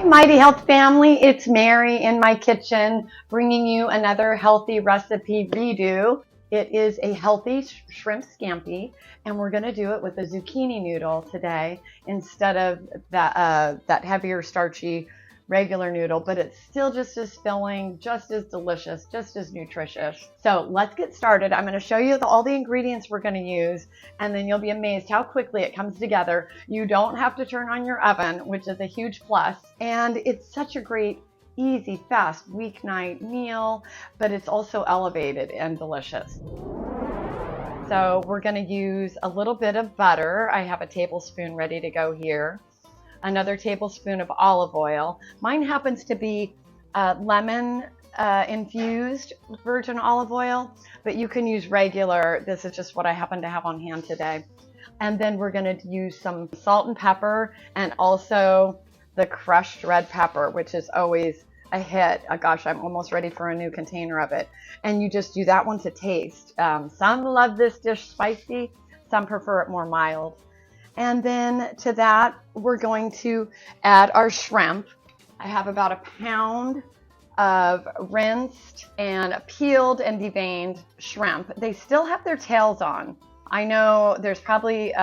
Mighty Health family, it's Mary in my kitchen bringing you another healthy recipe redo. It is a healthy shrimp scampi, and we're going to do it with a zucchini noodle today instead of that heavier starchy regular noodle, but it's still just as filling, just as delicious, just as nutritious. So let's get started. I'm going to show you all the ingredients we're going to use, and then you'll be amazed how quickly it comes together. You don't have to turn on your oven, which is a huge plus, and it's such a great, easy, fast weeknight meal, but it's also elevated and delicious. So we're going to use a little bit of butter. I have a tablespoon ready to go here. Another tablespoon of olive oil. Mine happens to be lemon infused virgin olive oil, but you can use regular. This is just what I happen to have on hand today. And then we're going to use some salt and pepper, and also the crushed red pepper, which is always a hit. Oh, gosh, I'm almost ready for a new container of it. And you just do that one to taste. Some love this dish spicy, some prefer it more mild. And then to that, we're going to add our shrimp. I have about a pound of rinsed and peeled and deveined shrimp. They still have their tails on. I know there's probably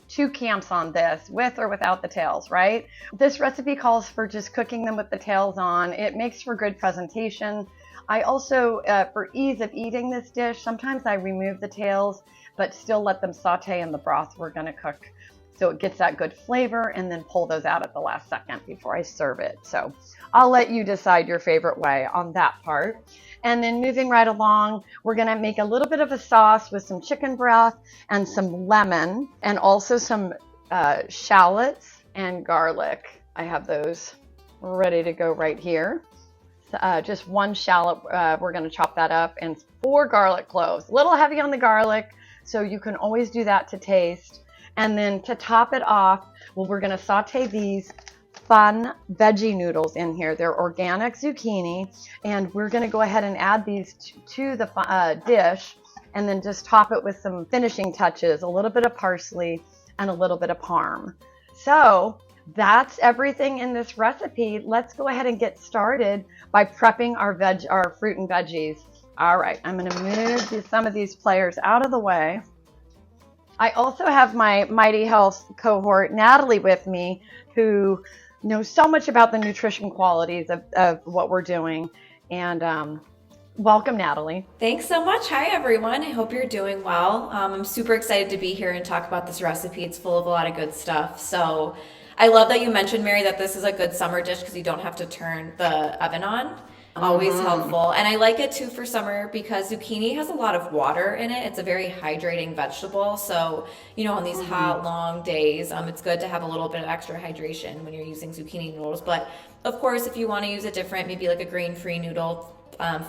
two camps on this, with or without the tails, right? This recipe calls for just cooking them with the tails on. It makes for good presentation. I also, for ease of eating this dish, sometimes I remove the tails, but still let them saute in the broth we're going to cook. So it gets that good flavor, and then pull those out at the last second before I serve it. So I'll let you decide your favorite way on that part. And then moving right along, we're gonna make a little bit of a sauce with some chicken broth and some lemon, and also some shallots and garlic. I have those ready to go right here. Just one shallot, we're gonna chop that up, and 4 garlic cloves. A little heavy on the garlic, so you can always do that to taste. And then to top it off, well, we're going to saute these fun veggie noodles in here. They're organic zucchini, and we're going to go ahead and add these to the dish, and then just top it with some finishing touches, a little bit of parsley and a little bit of parm. So that's everything in this recipe. Let's go ahead and get started by prepping our fruit and veggies. All right, I'm going to move some of these players out of the way. I also have my Mighty Health cohort, Natalie, with me, who knows so much about the nutrition qualities of what we're doing. And welcome, Natalie. Thanks so much. Hi, everyone. I hope you're doing well. I'm super excited to be here and talk about this recipe. It's full of a lot of good stuff. So I love that you mentioned, Mary, that this is a good summer dish because you don't have to turn the oven on. Always helpful. And I like it too for summer because zucchini has a lot of water in it. It's a very hydrating vegetable. So, on these hot, long days, it's good to have a little bit of extra hydration when you're using zucchini noodles. But of course, if you want to use a different, maybe like a grain-free noodle,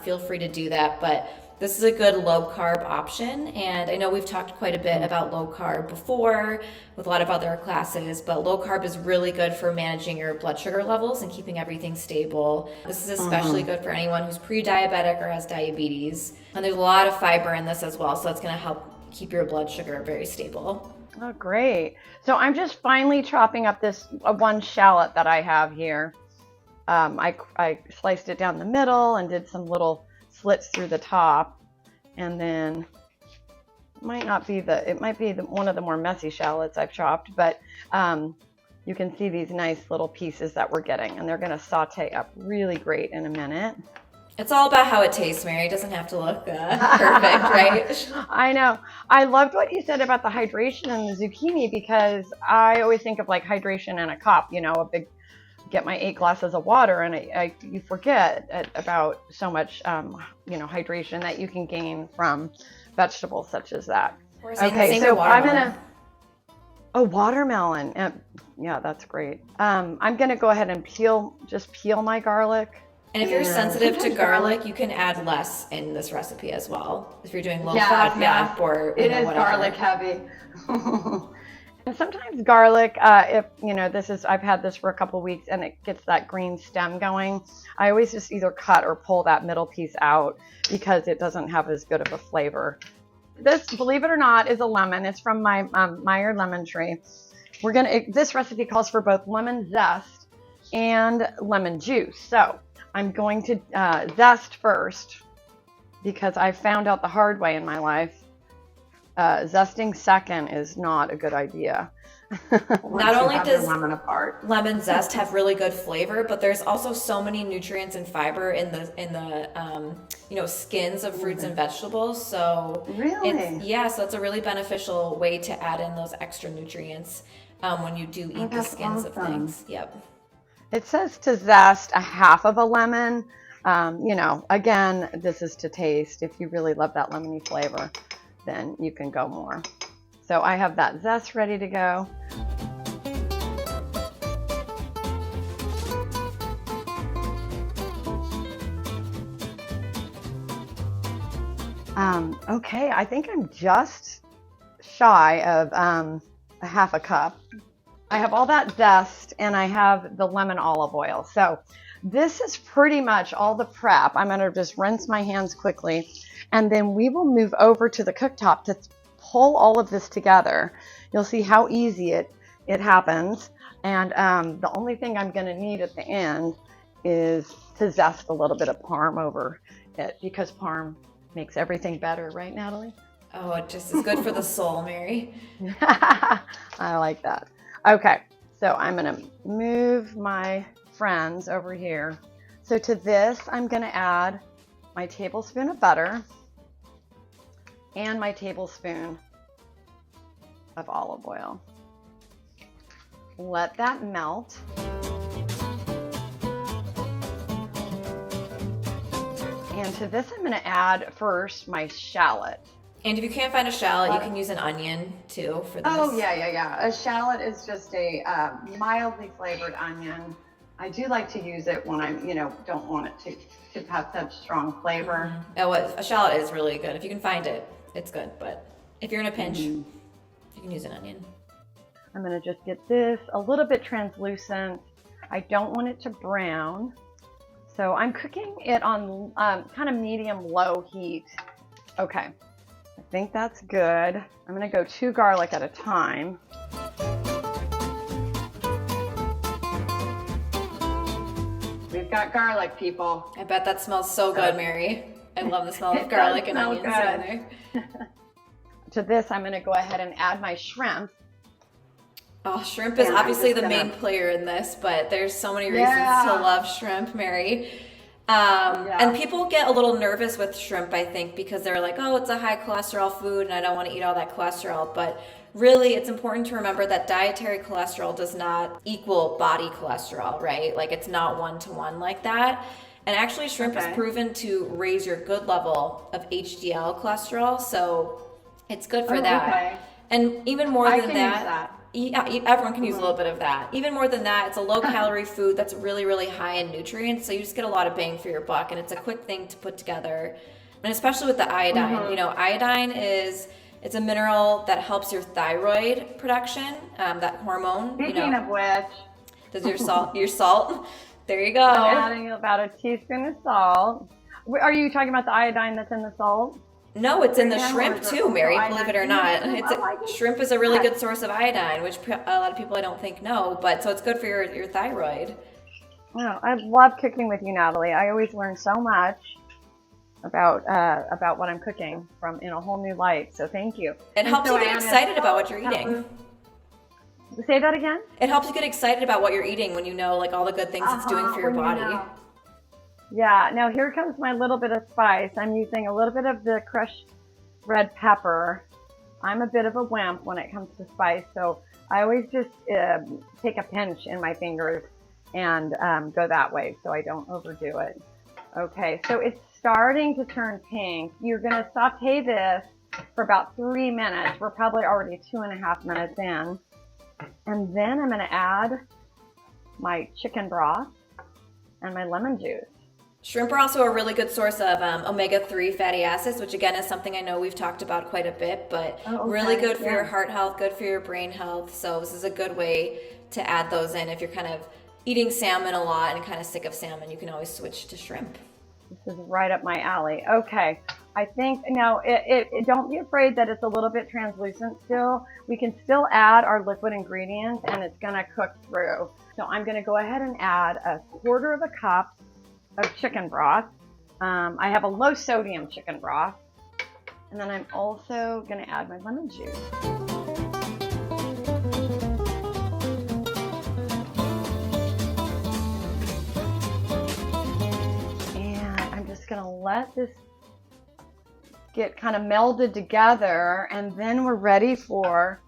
feel free to do that. But this is a good low carb option. And I know we've talked quite a bit about low carb before with a lot of other classes, but low carb is really good for managing your blood sugar levels and keeping everything stable. This is especially good for anyone who's pre-diabetic or has diabetes. And there's a lot of fiber in this as well, so it's going to help keep your blood sugar very stable. Oh, great. So I'm just finely chopping up this one shallot that I have here. I sliced it down the middle and did some little slits through the top, and then it might be one of the more messy shallots I've chopped, but you can see these nice little pieces that we're getting, and they're going to saute up really great in a minute. It's all about how it tastes, Mary. It doesn't have to look perfect, right? I know. I loved what you said about the hydration in the zucchini, because I always think of like hydration in a cup, get my 8 glasses of water, and you forget about so much, hydration that you can gain from vegetables such as that. Okay, so I'm gonna. Oh, watermelon. Yeah, that's great. I'm gonna go ahead and peel my garlic. And if you're sensitive to garlic, you can add less in this recipe as well. If you're doing low FODMAP or it is whatever. Garlic heavy. And sometimes garlic, I've had this for a couple weeks and it gets that green stem going. I always just either cut or pull that middle piece out because it doesn't have as good of a flavor. This, believe it or not, is a lemon. It's from my Meyer lemon tree. This recipe calls for both lemon zest and lemon juice. So I'm going to zest first because I found out the hard way in my life. Zesting second is not a good idea. Not only does lemon apart, lemon zest have really good flavor, but there's also so many nutrients and fiber in the skins of fruits and vegetables. So really, so it's a really beneficial way to add in those extra nutrients when you do eat the skins of things. Yep. It says to zest a half of a lemon. Again, this is to taste. If you really love that lemony flavor, then you can go more. So I have that zest ready to go. Okay, I think I'm just shy of a half a cup. I have all that zest and I have the lemon olive oil. So this is pretty much all the prep. I'm going to just rinse my hands quickly, and then we will move over to the cooktop to pull all of this together. You'll see how easy it happens. And the only thing I'm going to need at the end is to zest a little bit of Parm over it, because Parm makes everything better, right, Natalie? Oh, it just is good for the soul, Mary. I like that. Okay, so I'm going to move my friends over here. So to this, I'm going to add my tablespoon of butter and my tablespoon of olive oil. Let that melt. And to this, I'm going to add first my shallot. And if you can't find a shallot, you can use an onion too for this. Oh, yeah. A shallot is just a mildly flavored onion. I do like to use it when I, don't want it to have such strong flavor. Oh, a shallot is really good. If you can find it, it's good. But if you're in a pinch, you can use an onion. I'm going to just get this a little bit translucent. I don't want it to brown. So I'm cooking it on kind of medium-low heat. Okay, I think that's good. I'm going to go 2 garlic at a time. We've got garlic, people. I bet that smells so good, Mary. I love the smell of garlic and onions together. To this, I'm going to go ahead and add my shrimp. Oh, shrimp is obviously the main player in this, but there's so many reasons to love shrimp, Mary. And people get a little nervous with shrimp, I think, because they're like, oh, it's a high cholesterol food and I don't want to eat all that cholesterol. But really, it's important to remember that dietary cholesterol does not equal body cholesterol, right? Like, it's not one-to-one like that. And actually, shrimp is proven to raise your good level of HDL cholesterol, so it's good for that. Okay. And even more than that. Yeah, everyone can use a little bit of that. Even more than that, it's a low-calorie food that's really, really high in nutrients, so you just get a lot of bang for your buck, and it's a quick thing to put together. And especially with the iodine. Iodine it's a mineral that helps your thyroid production, that hormone. Speaking of which, does your salt? There you go. I'm adding about a teaspoon of salt. Are you talking about the iodine that's in the salt? No, it's in the shrimp too, Mary, believe it or not. Shrimp is a really good source of iodine, which a lot of people I don't think know, but so it's good for your thyroid. Well, I love cooking with you, Natalie. I always learn so much about what I'm cooking in a whole new light, so thank you. It helps you get excited about what you're eating. Say that again? It helps you get excited about what you're eating when you know like all the good things it's doing for your body. Yeah, now here comes my little bit of spice. I'm using a little bit of the crushed red pepper. I'm a bit of a wimp when it comes to spice, so I always just take a pinch in my fingers and go that way so I don't overdo it. Okay, so it's starting to turn pink. You're going to saute this for about 3 minutes. We're probably already 2.5 minutes in. And then I'm going to add my chicken broth and my lemon juice. Shrimp are also a really good source of omega-3 fatty acids, which again is something I know we've talked about quite a bit, but really good for your heart health, good for your brain health. So this is a good way to add those in. If you're kind of eating salmon a lot and kind of sick of salmon, you can always switch to shrimp. This is right up my alley. Okay, I think, no, don't be afraid that it's a little bit translucent still. We can still add our liquid ingredients and it's going to cook through. So I'm going to go ahead and add 1/4 of a cup of chicken broth. I have a low sodium chicken broth. And then I'm also going to add my lemon juice. And I'm just going to let this get kind of melded together, and then we're ready for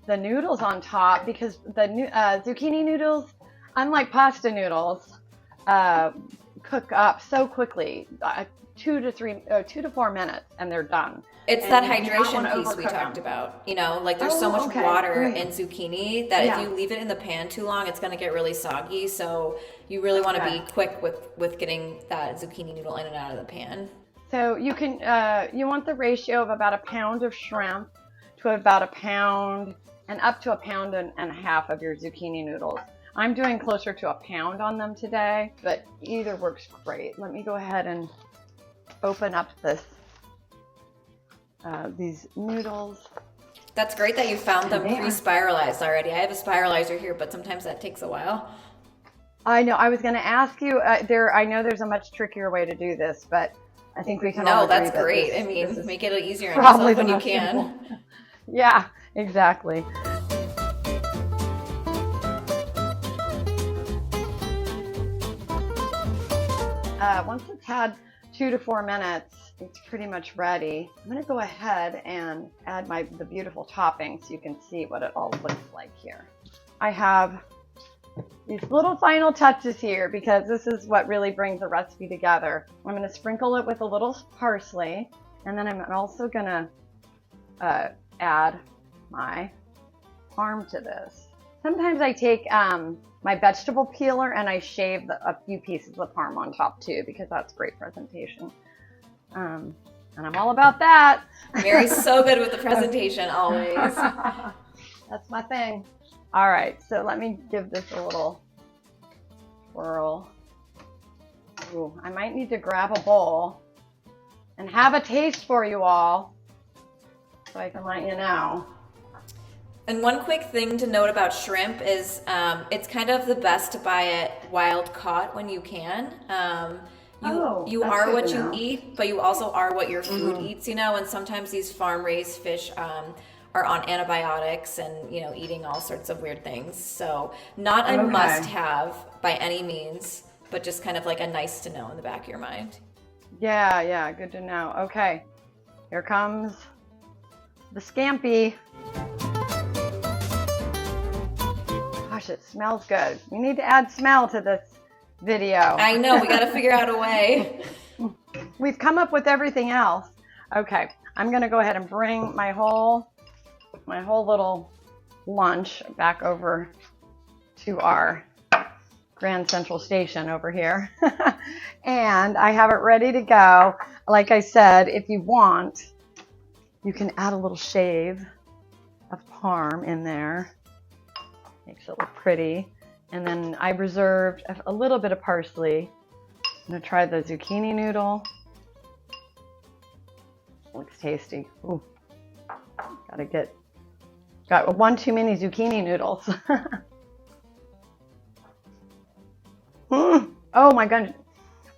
the noodles on top, because the zucchini noodles, unlike pasta noodles, cook up so quickly, 2 to 4 minutes, and they're done. It's that hydration piece we talked about. You know, like there's so much water in zucchini that if you leave it in the pan too long, it's going to get really soggy. So you really want to be quick with getting that zucchini noodle in and out of the pan. So you can, you want the ratio of about 1 pound of shrimp to about 1 pound and up to 1.5 pounds of your zucchini noodles. I'm doing closer to 1 pound on them today, but either works great. Let me go ahead and open up these noodles. That's great that you found them pre-spiralized already. I have a spiralizer here, but sometimes that takes a while. I know. I was going to ask you, I know there's a much trickier way to do this, but I think we can all agree. No, that's great. I mean, make it easier on yourself when you can. Yeah, exactly. Once it's had 2 to 4 minutes, it's pretty much ready. I'm going to go ahead and add the beautiful topping so you can see what it all looks like here. I have these little final touches here because this is what really brings the recipe together. I'm going to sprinkle it with a little parsley, and then I'm also going to add my parm to this. Sometimes I take my vegetable peeler and I shave a few pieces of parm on top too, because that's great presentation. And I'm all about that. Mary's so good with the presentation always. That's my thing. All right, so let me give this a little swirl. Ooh, I might need to grab a bowl and have a taste for you all so I can let you know. And one quick thing to note about shrimp is it's kind of the best to buy it wild caught when you can. You are what you eat, but you also are what your food eats, you know, and sometimes these farm raised fish are on antibiotics and, you know, eating all sorts of weird things. So not a must have by any means, but just kind of like a nice to know in the back of your mind. Yeah, good to know. Okay, here comes the scampi. Gosh, it smells good. We need to add smell to this video. I know, we got to figure out a way. We've come up with everything else. Okay, I'm going to go ahead and bring my whole little lunch back over to our Grand Central Station over here. And I have it ready to go. Like I said, if you want, you can add a little shave of parm in there. Makes it look pretty. And then I reserved a little bit of parsley. I'm going to try the zucchini noodle. Looks tasty. Ooh. Got one too many zucchini noodles. Oh my goodness.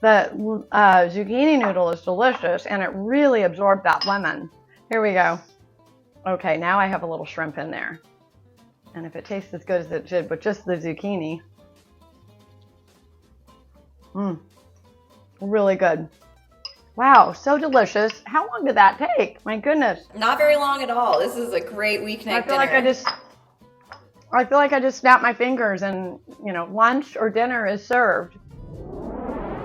The zucchini noodle is delicious, and it really absorbed that lemon. Here we go. Okay, now I have a little shrimp in there. And if it tastes as good as it should with just the zucchini. Really good. Wow, so delicious. How long did that take? My goodness. Not very long at all. This is a great weeknight dinner. I feel like I just snapped my fingers and, you know, lunch or dinner is served.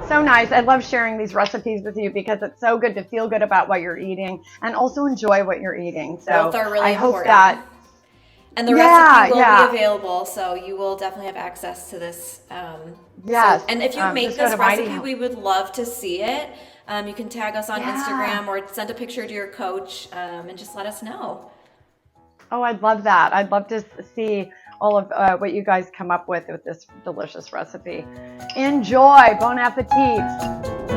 So nice. I love sharing these recipes with you because it's so good to feel good about what you're eating and also enjoy what you're eating. So both are really I hope important. that. And the recipe will be available, so you will definitely have access to this. Yes. And if you make this recipe, we would love to see it. You can tag us on Instagram or send a picture to your coach and just let us know. Oh, I'd love that. I'd love to see all of what you guys come up with this delicious recipe. Enjoy. Bon appetit.